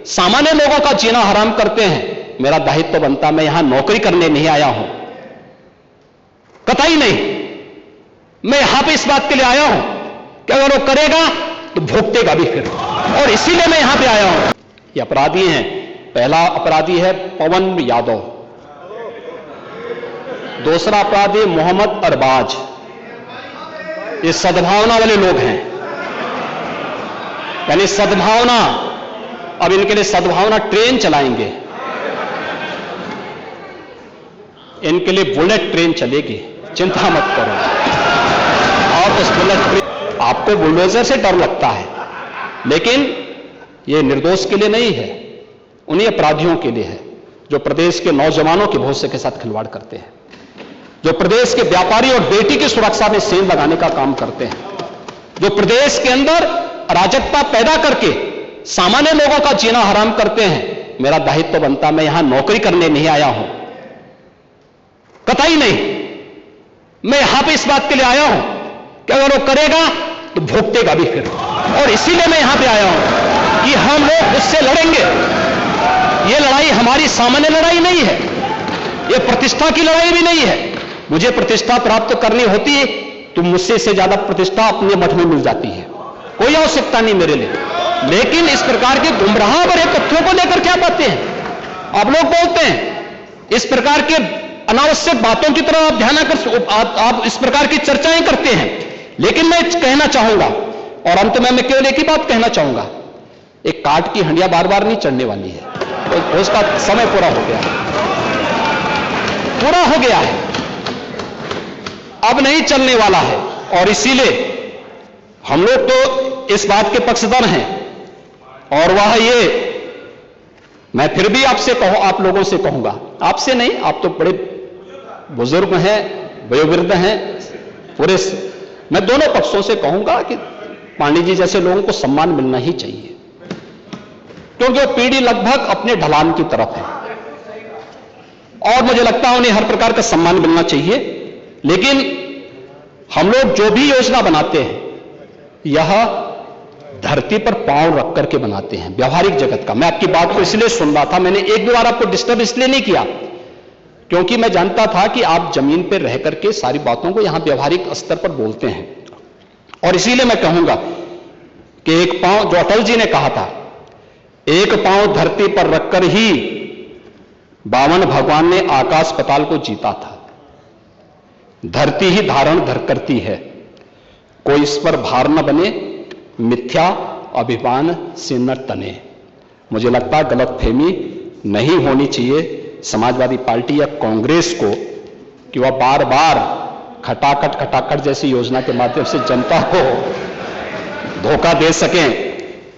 सामान्य लोगों का जीना हराम करते हैं, मेरा दायित्व बनता मैं यहां नौकरी करने नहीं आया हूं, कतई नहीं। मैं यहां पे इस बात के लिए आया हूं कि अगर वो करेगा तो भुगतेगा भी फिर, और इसीलिए मैं यहां पे आया हूं। ये अपराधी हैं। पहला अपराधी है पवन यादव, दूसरा अपराधी मोहम्मद अरबाज। ये सद्भावना वाले लोग हैं, यानी सद्भावना, अब इनके लिए सद्भावना ट्रेन चलाएंगे, इनके लिए बुलेट ट्रेन चलेगी, चिंता मत करो। और उस बुलेट ट्रेन, आपको बुलडोजर से डर लगता है, लेकिन यह निर्दोष के लिए नहीं है, उन्हीं अपराधियों के लिए है जो प्रदेश के नौजवानों के भविष्य के साथ खिलवाड़ करते हैं, जो प्रदेश के व्यापारी और बेटी की सुरक्षा में सेंध लगाने का काम करते हैं, जो प्रदेश के अंदर अराजकता पैदा करके सामान्य लोगों का जीना हराम करते हैं। मेरा दायित्व बनता मैं यहां नौकरी करने नहीं आया हूं, कतई नहीं। मैं यहां पे इस बात के लिए आया हूं कि अगर वो करेगा तो भुगतेगा भी फिर, और इसीलिए मैं यहां पे आया हूं कि हम लोग उससे लड़ेंगे। ये लड़ाई हमारी सामान्य लड़ाई नहीं है, ये प्रतिष्ठा की लड़ाई भी नहीं है। मुझे प्रतिष्ठा प्राप्त करनी होती तो मुझसे से ज्यादा प्रतिष्ठा अपने मठ में मिल जाती है, कोई आवश्यकता नहीं मेरे लिए। लेकिन इस प्रकार के गुमराह भरे तथ्यों को लेकर क्या बातें हैं आप लोग बोलते हैं, इस प्रकार के अनावश्यक बातों की तरफ आप ध्यान कर, आप इस प्रकार की चर्चाएं करते हैं। लेकिन मैं कहना चाहूंगा, और अंत में मैं केवल एक ही बात कहना चाहूंगा, एक काट की हंडिया बार बार नहीं चढ़ने वाली है, तो उसका समय पूरा हो गया है, पूरा हो गया है, अब नहीं चलने वाला है। और इसीलिए हम लोग तो इस बात के पक्षधर हैं, और वह ये मैं फिर भी आपसे आप लोगों से कहूंगा, आपसे नहीं, आप तो बड़े बुजुर्ग हैं, वयोवृद्ध हैं, पूरे मैं दोनों पक्षों से कहूंगा कि पांडे जी जैसे लोगों को सम्मान मिलना ही चाहिए, क्योंकि वो पीढ़ी लगभग अपने ढलान की तरफ है, और मुझे लगता है उन्हें हर प्रकार का सम्मान मिलना चाहिए। लेकिन हम लोग जो भी योजना बनाते हैं, यह धरती पर पांव रख करके बनाते हैं, व्यवहारिक जगत का। मैं आपकी बात को इसलिए सुन रहा था, मैंने एक भी बार आपको डिस्टर्ब इसलिए नहीं किया क्योंकि मैं जानता था कि आप जमीन पर रह करके सारी बातों को यहां व्यवहारिक स्तर पर बोलते हैं। और इसीलिए मैं कहूंगा कि एक पांव, जो अटल जी ने कहा था, एक पांव धरती पर रखकर ही बावन भगवान ने आकाश पाताल को जीता था। धरती ही धारण धर करती है, कोई इस पर भार न बने, मिथ्या अभिमान से न तने। मुझे लगता है गलतफहमी नहीं होनी चाहिए समाजवादी पार्टी या कांग्रेस को कि वह बार बार खटाखट जैसी योजना के माध्यम से जनता को धोखा दे सकें।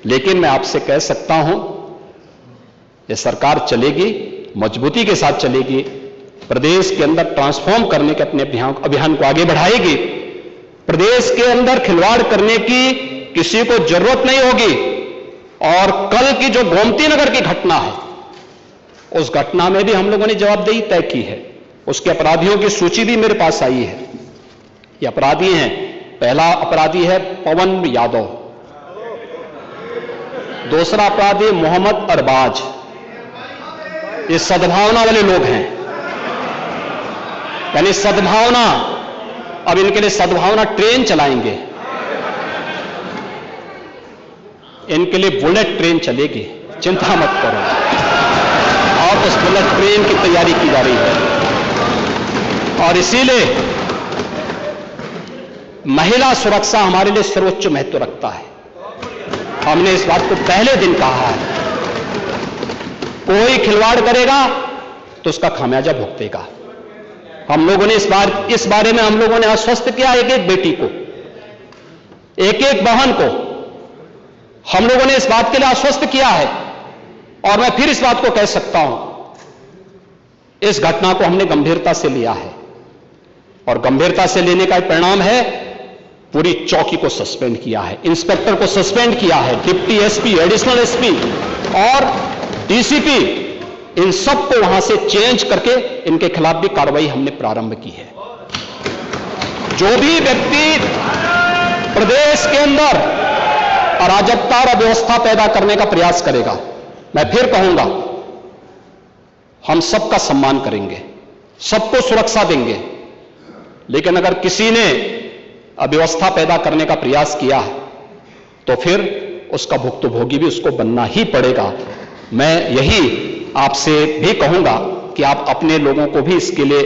लेकिन मैं आपसे कह सकता हूं, यह सरकार चलेगी, मजबूती के साथ चलेगी, प्रदेश के अंदर ट्रांसफॉर्म करने के अपने अभियान को आगे बढ़ाएगी। प्रदेश के अंदर खिलवाड़ करने की किसी को जरूरत नहीं होगी। और कल की जो गोमती नगर की घटना है, उस घटना में भी हम लोगों ने जवाबदेही तय की है, उसके अपराधियों की सूची भी मेरे पास आई है। ये अपराधी हैं। पहला अपराधी है पवन यादव, दूसरा अपराधी मोहम्मद अरबाज। ये सद्भावना वाले लोग हैं, यानी सद्भावना, अब इनके लिए सद्भावना ट्रेन चलाएंगे, इनके लिए बुलेट ट्रेन चलेगी, चिंता मत करो। और उस बुलेट ट्रेन की तैयारी की जा रही है। और इसीलिए महिला सुरक्षा हमारे लिए सर्वोच्च महत्व रखता है। हमने इस बात को पहले दिन कहा है, कोई खिलवाड़ करेगा तो उसका खामियाजा भुगतेगा। हम लोगों ने इस बारे में हम लोगों ने आश्वस्त किया, एक एक बेटी को, एक एक बहन को हम लोगों ने इस बात के लिए आश्वस्त किया है। और मैं फिर इस बात को कह सकता हूं, इस घटना को हमने गंभीरता से लिया है, और गंभीरता से लेने का परिणाम है पूरी चौकी को सस्पेंड किया है, इंस्पेक्टर को सस्पेंड किया है, डिप्टी एसपी, एडिशनल एसपी और डीसीपी, इन सबको वहां से चेंज करके इनके खिलाफ भी कार्रवाई हमने प्रारंभ की है। जो भी व्यक्ति प्रदेश के अंदर अराजकता और अव्यवस्था पैदा करने का प्रयास करेगा, मैं फिर कहूंगा, हम सबका सम्मान करेंगे, सबको सुरक्षा देंगे, लेकिन अगर किसी ने अव्यवस्था पैदा करने का प्रयास किया तो फिर उसका भुक्तभोगी भी उसको बनना ही पड़ेगा। मैं यही आपसे भी कहूंगा कि आप अपने लोगों को भी इसके लिए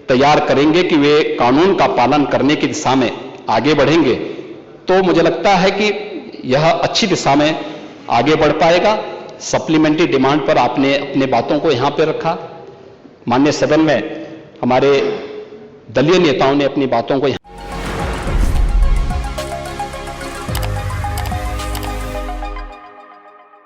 तैयार करेंगे कि वे कानून का पालन करने की दिशा में आगे बढ़ेंगे, तो मुझे लगता है कि यह अच्छी दिशा में आगे बढ़ पाएगा। सप्लीमेंट्री डिमांड पर आपने अपने बातों को यहां पर रखा, माननीय सदन में हमारे दलीय नेताओं ने अपनी बातों को